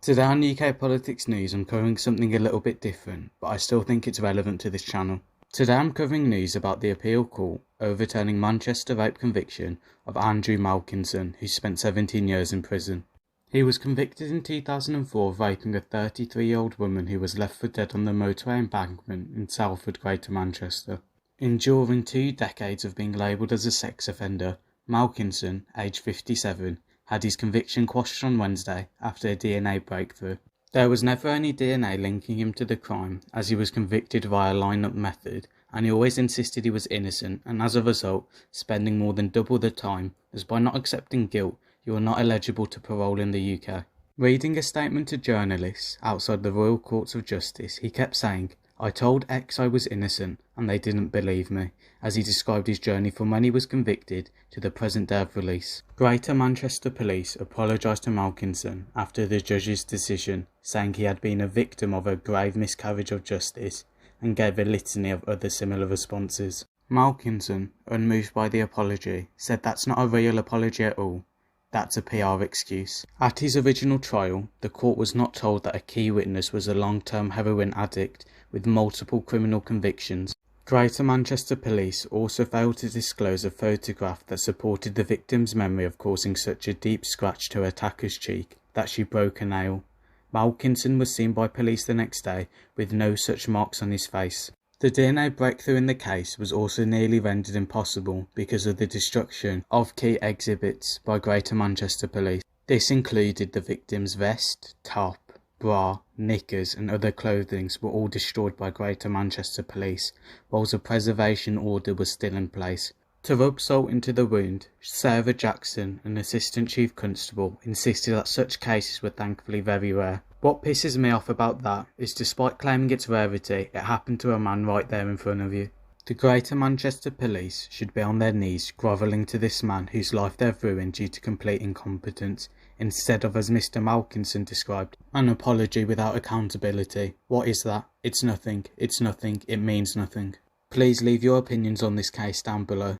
Today on UK Politics News, I'm covering something a little bit different, but I still think it's relevant to this channel. Today I'm covering news about the appeal court overturning Manchester rape conviction of Andrew Malkinson, who spent 17 years in prison. He was convicted in 2004 of raping a 33-year-old woman who was left for dead on the motorway embankment in Salford, Greater Manchester. Enduring 2 decades of being labelled as a sex offender, Malkinson, aged 57, had his conviction quashed on Wednesday after a DNA breakthrough. There was never any DNA linking him to the crime, as he was convicted via line-up method, and he always insisted he was innocent, and as a result, spending more than double the time, as by not accepting guilt, you are not eligible to parole in the UK. Reading a statement to journalists outside the Royal Courts of Justice, he kept saying, "I told X I was innocent, and they didn't believe me," as he described his journey from when he was convicted to the present day of release. Greater Manchester Police apologised to Malkinson after the judge's decision, saying he had been a victim of a grave miscarriage of justice, and gave a litany of other similar responses. Malkinson, unmoved by the apology, said that's not a real apology at all. That's a PR excuse. At his original trial, the court was not told that a key witness was a long-term heroin addict with multiple criminal convictions. Greater Manchester Police also failed to disclose a photograph that supported the victim's memory of causing such a deep scratch to her attacker's cheek that she broke a nail. Malkinson was seen by police the next day with no such marks on his face. The DNA breakthrough in the case was also nearly rendered impossible because of the destruction of key exhibits by Greater Manchester Police. This included the victim's vest, top, bra, knickers and other clothing were all destroyed by Greater Manchester Police, whilst a preservation order was still in place. To rub salt into the wound, Sarah Jackson, an Assistant Chief Constable, insisted that such cases were thankfully very rare. What pisses me off about that is despite claiming its rarity, it happened to a man right there in front of you. The Greater Manchester Police should be on their knees grovelling to this man whose life they've ruined due to complete incompetence, instead of, as Mr. Malkinson described, an apology without accountability. What is that? It's nothing, it means nothing. Please leave your opinions on this case down below.